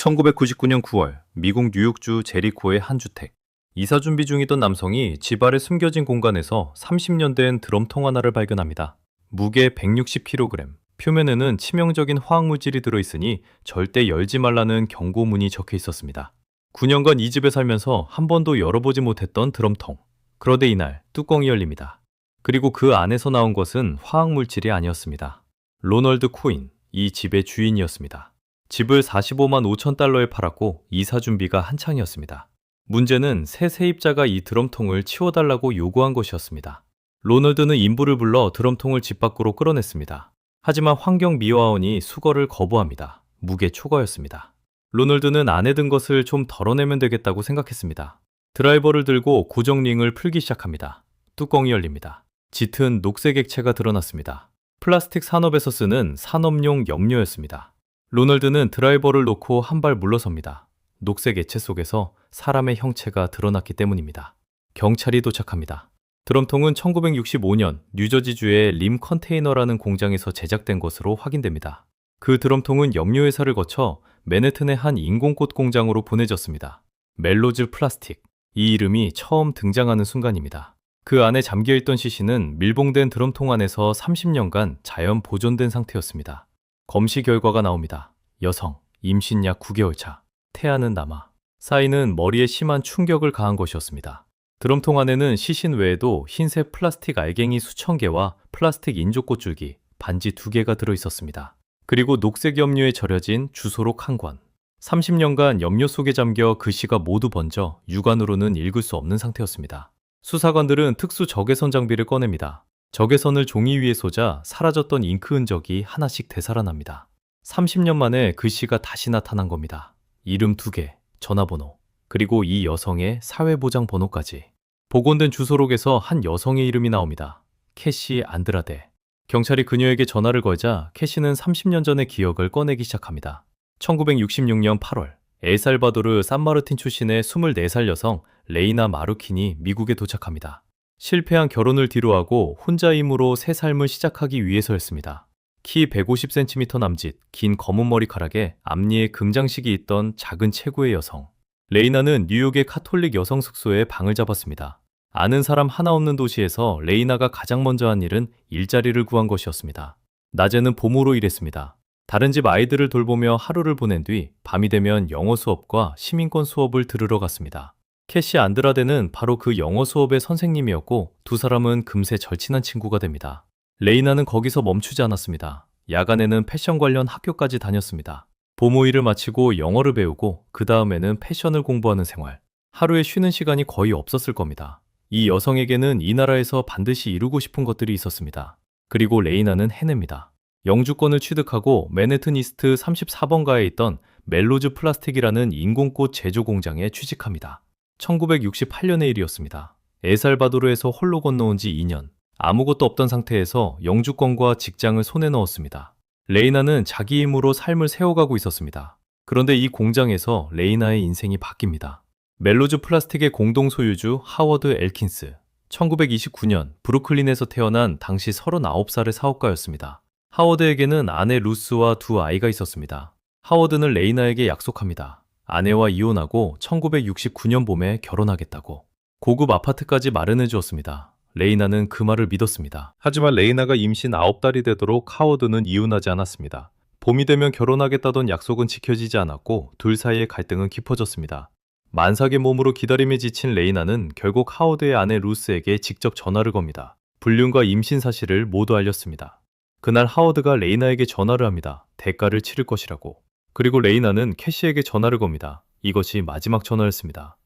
1999년 9월 미국 뉴욕주 제리코의 한 주택. 이사 준비 중이던 남성이 집 아래 숨겨진 공간에서 30년 된 드럼통 하나를 발견합니다. 무게 160kg, 표면에는 치명적인 화학물질이 들어있으니 절대 열지 말라는 경고문이 적혀 있었습니다. 9년간 이 집에 살면서 한 번도 열어보지 못했던 드럼통. 그런데 이날 뚜껑이 열립니다. 그리고 그 안에서 나온 것은 화학물질이 아니었습니다. 로널드 코인, 이 집의 주인이었습니다. 집을 45만 5천 달러에 팔았고 이사 준비가 한창이었습니다. 문제는 새 세입자가 이 드럼통을 치워달라고 요구한 것이었습니다. 로널드는 인부를 불러 드럼통을 집 밖으로 끌어냈습니다. 하지만 환경미화원이 수거를 거부합니다. 무게 초과였습니다. 로널드는 안에 든 것을 좀 덜어내면 되겠다고 생각했습니다. 드라이버를 들고 고정링을 풀기 시작합니다. 뚜껑이 열립니다. 짙은 녹색 액체가 드러났습니다. 플라스틱 산업에서 쓰는 산업용 염료였습니다. 로널드는 드라이버를 놓고 한 발 물러섭니다. 녹색 액체 속에서 사람의 형체가 드러났기 때문입니다. 경찰이 도착합니다. 드럼통은 1965년 뉴저지주의 림 컨테이너라는 공장에서 제작된 것으로 확인됩니다. 그 드럼통은 염료회사를 거쳐 맨해튼의 한 인공꽃 공장으로 보내졌습니다. 멜로즈 플라스틱, 이 이름이 처음 등장하는 순간입니다. 그 안에 잠겨있던 시신은 밀봉된 드럼통 안에서 30년간 자연 보존된 상태였습니다. 검시 결과가 나옵니다. 여성, 임신 약 9개월 차, 태아는 남아. 사인은 머리에 심한 충격을 가한 것이었습니다. 드럼통 안에는 시신 외에도 흰색 플라스틱 알갱이 수천 개와 플라스틱 인조꽃줄기, 반지 2개가 들어있었습니다. 그리고 녹색 염료에 절여진 주소록 한 권. 30년간 염료 속에 잠겨 글씨가 모두 번져 육안으로는 읽을 수 없는 상태였습니다. 수사관들은 특수 적외선 장비를 꺼냅니다. 적외선을 종이 위에 쏟아 사라졌던 잉크 흔적이 하나씩 되살아납니다. 30년 만에 글씨가 다시 나타난 겁니다. 이름 2개, 전화번호, 그리고 이 여성의 사회보장 번호까지. 복원된 주소록에서 한 여성의 이름이 나옵니다. 캐시 안드라데. 경찰이 그녀에게 전화를 걸자 캐시는 30년 전의 기억을 꺼내기 시작합니다. 1966년 8월, 엘살바도르 산마르틴 출신의 24살 여성 레이나 마루킨이 미국에 도착합니다. 실패한 결혼을 뒤로하고 혼자 힘으로 새 삶을 시작하기 위해서였습니다. 키 150cm 남짓, 긴 검은 머리카락에 앞니에 금장식이 있던 작은 체구의 여성. 레이나는 뉴욕의 카톨릭 여성 숙소에 방을 잡았습니다. 아는 사람 하나 없는 도시에서 레이나가 가장 먼저 한 일은 일자리를 구한 것이었습니다. 낮에는 봄으로 일했습니다. 다른 집 아이들을 돌보며 하루를 보낸 뒤 밤이 되면 영어 수업과 시민권 수업을 들으러 갔습니다. 캐시 안드라데는 바로 그 영어 수업의 선생님이었고 두 사람은 금세 절친한 친구가 됩니다. 레이나는 거기서 멈추지 않았습니다. 야간에는 패션 관련 학교까지 다녔습니다. 봄호일을 마치고 영어를 배우고 그 다음에는 패션을 공부하는 생활. 하루에 쉬는 시간이 거의 없었을 겁니다. 이 여성에게는 이 나라에서 반드시 이루고 싶은 것들이 있었습니다. 그리고 레이나는 해냅니다. 영주권을 취득하고 맨해튼 이스트 34번가에 있던 멜로즈 플라스틱이라는 인공꽃 제조 공장에 취직합니다. 1968년의 일이었습니다. 엘살바도르에서 홀로 건너온 지 2년. 아무것도 없던 상태에서 영주권과 직장을 손에 넣었습니다. 레이나는 자기 힘으로 삶을 세워가고 있었습니다. 그런데 이 공장에서 레이나의 인생이 바뀝니다. 멜로즈 플라스틱의 공동 소유주 하워드 엘킨스. 1929년 브루클린에서 태어난 당시 39살의 사업가였습니다. 하워드에게는 아내 루스와 2 아이가 있었습니다. 하워드는 레이나에게 약속합니다. 아내와 이혼하고 1969년 봄에 결혼하겠다고. 고급 아파트까지 마련해 주었습니다. 레이나는 그 말을 믿었습니다. 하지만 레이나가 임신 9달이 되도록 하워드는 이혼하지 않았습니다. 봄이 되면 결혼하겠다던 약속은 지켜지지 않았고 둘 사이의 갈등은 깊어졌습니다. 만삭의 몸으로 기다림에 지친 레이나는 결국 하워드의 아내 루스에게 직접 전화를 겁니다. 불륜과 임신 사실을 모두 알렸습니다. 그날 하워드가 레이나에게 전화를 합니다. 대가를 치를 것이라고. 그리고 레이나는 캐시에게 전화를 겁니다. 이것이 마지막 전화였습니다.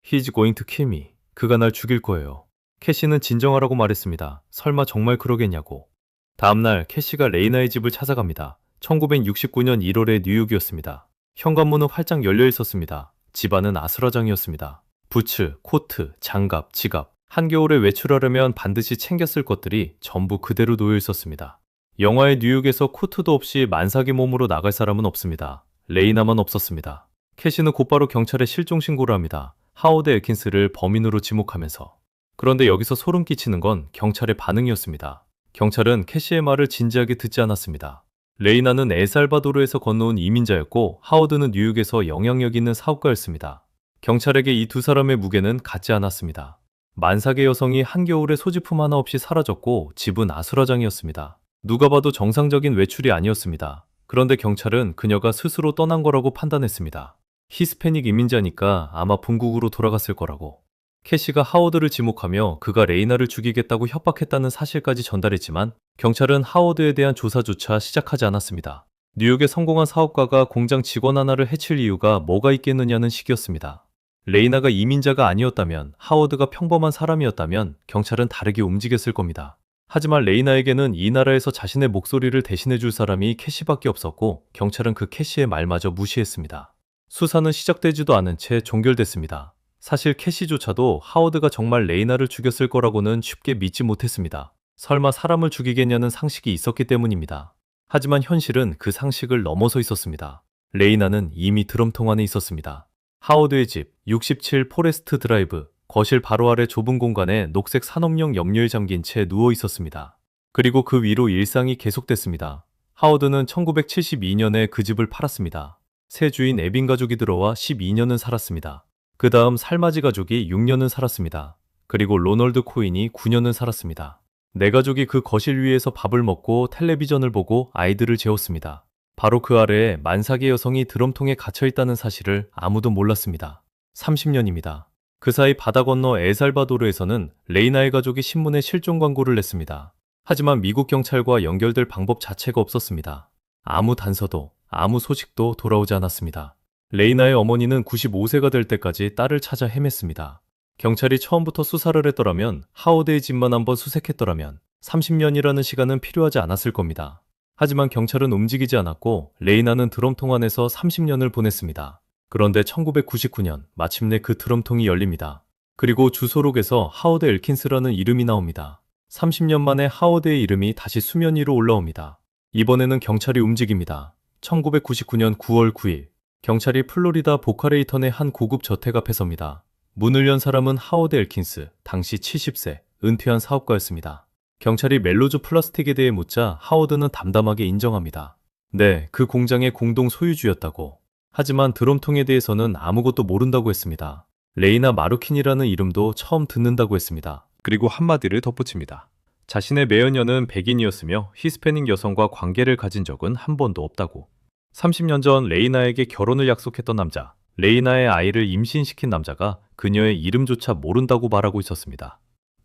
He's going to kill me. 그가 날 죽일 거예요. 캐시는 진정하라고 말했습니다. 설마 정말 그러겠냐고. 다음날 캐시가 레이나의 집을 찾아갑니다. 1969년 1월의 뉴욕이었습니다. 현관문은 활짝 열려 있었습니다. 집안은 아수라장이었습니다. 부츠, 코트, 장갑, 지갑. 한겨울에 외출하려면 반드시 챙겼을 것들이 전부 그대로 놓여 있었습니다. 영화의 뉴욕에서 코트도 없이 만삭의 몸으로 나갈 사람은 없습니다. 레이나만 없었습니다. 캐시는 곧바로 경찰에 실종 신고를 합니다. 하워드 엘킨스를 범인으로 지목하면서. 그런데 여기서 소름 끼치는 건 경찰의 반응이었습니다. 경찰은 캐시의 말을 진지하게 듣지 않았습니다. 레이나는 엘살바도르에서 건너온 이민자였고 하워드는 뉴욕에서 영향력 있는 사업가였습니다. 경찰에게 이 두 사람의 무게는 같지 않았습니다. 만삭의 여성이 한겨울에 소지품 하나 없이 사라졌고 집은 아수라장이었습니다. 누가 봐도 정상적인 외출이 아니었습니다. 그런데 경찰은 그녀가 스스로 떠난 거라고 판단했습니다. 히스패닉 이민자니까 아마 본국으로 돌아갔을 거라고. 캐시가 하워드를 지목하며 그가 레이나를 죽이겠다고 협박했다는 사실까지 전달했지만 경찰은 하워드에 대한 조사조차 시작하지 않았습니다. 뉴욕의 성공한 사업가가 공장 직원 하나를 해칠 이유가 뭐가 있겠느냐는 식이었습니다. 레이나가 이민자가 아니었다면, 하워드가 평범한 사람이었다면 경찰은 다르게 움직였을 겁니다. 하지만 레이나에게는 이 나라에서 자신의 목소리를 대신해줄 사람이 캐시밖에 없었고 경찰은 그 캐시의 말마저 무시했습니다. 수사는 시작되지도 않은 채 종결됐습니다. 사실 캐시조차도 하워드가 정말 레이나를 죽였을 거라고는 쉽게 믿지 못했습니다. 설마 사람을 죽이겠냐는 상식이 있었기 때문입니다. 하지만 현실은 그 상식을 넘어서 있었습니다. 레이나는 이미 드럼통 안에 있었습니다. 하워드의 집 67 포레스트 드라이브, 거실 바로 아래 좁은 공간에 녹색 산업용 염료에 잠긴 채 누워 있었습니다. 그리고 그 위로 일상이 계속됐습니다. 하워드는 1972년에 그 집을 팔았습니다. 새 주인 에빈 가족이 들어와 12년은 살았습니다. 그 다음 살마지 가족이 6년은 살았습니다. 그리고 로널드 코인이 9년은 살았습니다. 네 가족이 그 거실 위에서 밥을 먹고 텔레비전을 보고 아이들을 재웠습니다. 바로 그 아래에 만삭의 여성이 드럼통에 갇혀있다는 사실을 아무도 몰랐습니다. 30년입니다. 그 사이 바다 건너 엘살바도르에서는 레이나의 가족이 신문에 실종 광고를 냈습니다. 하지만 미국 경찰과 연결될 방법 자체가 없었습니다. 아무 단서도, 아무 소식도 돌아오지 않았습니다. 레이나의 어머니는 95세가 될 때까지 딸을 찾아 헤맸습니다. 경찰이 처음부터 수사를 했더라면, 하워드의 집만 한번 수색했더라면 30년이라는 시간은 필요하지 않았을 겁니다. 하지만 경찰은 움직이지 않았고 레이나는 드럼통 안에서 30년을 보냈습니다. 그런데 1999년 마침내 그 드럼통이 열립니다. 그리고 주소록에서 하워드 엘킨스라는 이름이 나옵니다. 30년 만에 하워드의 이름이 다시 수면 위로 올라옵니다. 이번에는 경찰이 움직입니다. 1999년 9월 9일 경찰이 플로리다 보카레이턴의 한 고급 저택 앞에 섭니다. 문을 연 사람은 하워드 엘킨스, 당시 70세, 은퇴한 사업가였습니다. 경찰이 멜로즈 플라스틱에 대해 묻자 하워드는 담담하게 인정합니다. 네, 그 공장의 공동 소유주였다고. 하지만 드럼통에 대해서는 아무것도 모른다고 했습니다. 레이나 마루킨이라는 이름도 처음 듣는다고 했습니다. 그리고 한마디를 덧붙입니다. 자신의 매연녀는 백인이었으며 히스패닉 여성과 관계를 가진 적은 한 번도 없다고. 30년 전 레이나에게 결혼을 약속했던 남자, 레이나의 아이를 임신시킨 남자가 그녀의 이름조차 모른다고 말하고 있었습니다.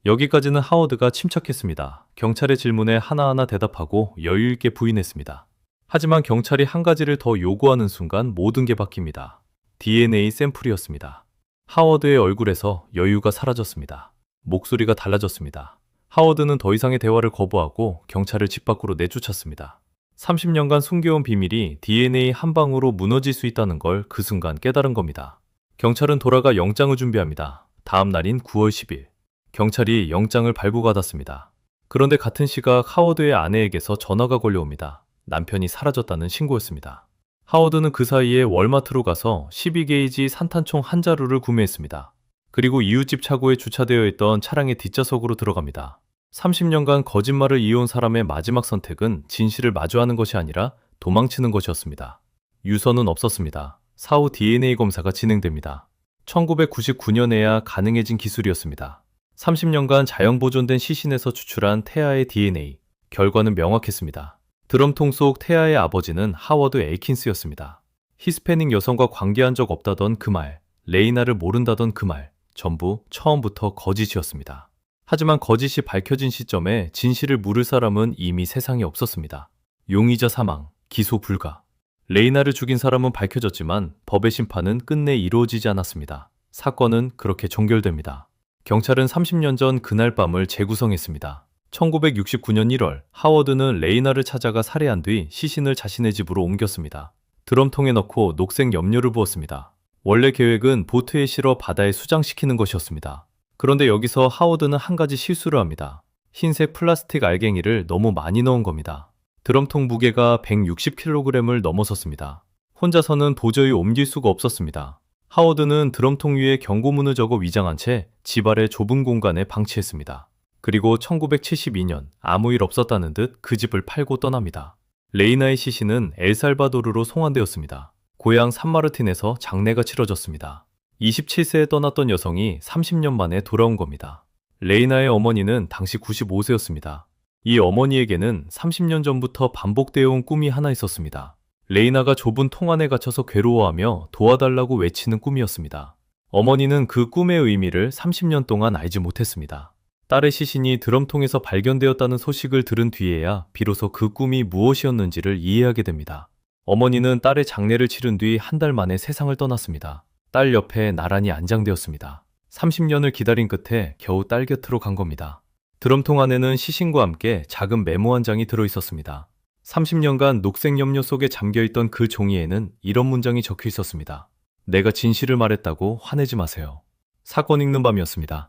여기까지는 하워드가 침착했습니다. 경찰의 질문에 하나하나 대답하고 여유 있게 부인했습니다. 하지만 경찰이 한 가지를 더 요구하는 순간 모든 게 바뀝니다. DNA 샘플이었습니다. 하워드의 얼굴에서 여유가 사라졌습니다. 목소리가 달라졌습니다. 하워드는 더 이상의 대화를 거부하고 경찰을 집 밖으로 내쫓았습니다. 30년간 숨겨온 비밀이 DNA 한 방으로 무너질 수 있다는 걸 그 순간 깨달은 겁니다. 경찰은 돌아가 영장을 준비합니다. 다음 날인 9월 10일. 경찰이 영장을 발부받았습니다. 그런데 같은 시각 하워드의 아내에게서 전화가 걸려옵니다. 남편이 사라졌다는 신고였습니다. 하워드는 그 사이에 월마트로 가서 12게이지 산탄총 한 자루를 구매했습니다. 그리고 이웃집 차고에 주차되어 있던 차량의 뒷좌석으로 들어갑니다. 30년간 거짓말을 이어온 사람의 마지막 선택은 진실을 마주하는 것이 아니라 도망치는 것이었습니다. 유서는 없었습니다. 사후 DNA 검사가 진행됩니다. 1999년에야 가능해진 기술이었습니다. 30년간 자연보존된 시신에서 추출한 태아의 DNA. 결과는 명확했습니다. 드럼통 속 태아의 아버지는 하워드 엘킨스였습니다. 히스패닉 여성과 관계한 적 없다던 그 말, 레이나를 모른다던 그 말, 전부 처음부터 거짓이었습니다. 하지만 거짓이 밝혀진 시점에 진실을 물을 사람은 이미 세상에 없었습니다. 용의자 사망, 기소 불가. 레이나를 죽인 사람은 밝혀졌지만 법의 심판은 끝내 이루어지지 않았습니다. 사건은 그렇게 종결됩니다. 경찰은 30년 전 그날 밤을 재구성했습니다. 1969년 1월, 하워드는 레이나를 찾아가 살해한 뒤 시신을 자신의 집으로 옮겼습니다. 드럼통에 넣고 녹색 염료를 부었습니다. 원래 계획은 보트에 실어 바다에 수장시키는 것이었습니다. 그런데 여기서 하워드는 한 가지 실수를 합니다. 흰색 플라스틱 알갱이를 너무 많이 넣은 겁니다. 드럼통 무게가 160kg을 넘어섰습니다. 혼자서는 도저히 옮길 수가 없었습니다. 하워드는 드럼통 위에 경고문을 적어 위장한 채 집 아래 좁은 공간에 방치했습니다. 그리고 1972년 아무 일 없었다는 듯 그 집을 팔고 떠납니다. 레이나의 시신은 엘살바도르로 송환되었습니다. 고향 산마르틴에서 장례가 치러졌습니다. 27세에 떠났던 여성이 30년 만에 돌아온 겁니다. 레이나의 어머니는 당시 95세였습니다. 이 어머니에게는 30년 전부터 반복되어 온 꿈이 하나 있었습니다. 레이나가 좁은 통 안에 갇혀서 괴로워하며 도와달라고 외치는 꿈이었습니다. 어머니는 그 꿈의 의미를 30년 동안 알지 못했습니다. 딸의 시신이 드럼통에서 발견되었다는 소식을 들은 뒤에야 비로소 그 꿈이 무엇이었는지를 이해하게 됩니다. 어머니는 딸의 장례를 치른 뒤 한 달 만에 세상을 떠났습니다. 딸 옆에 나란히 안장되었습니다. 30년을 기다린 끝에 겨우 딸 곁으로 간 겁니다. 드럼통 안에는 시신과 함께 작은 메모 한 장이 들어 있었습니다. 30년간 녹색 염료 속에 잠겨있던 그 종이에는 이런 문장이 적혀 있었습니다. 내가 진실을 말했다고 화내지 마세요. 사건 읽는 밤이었습니다.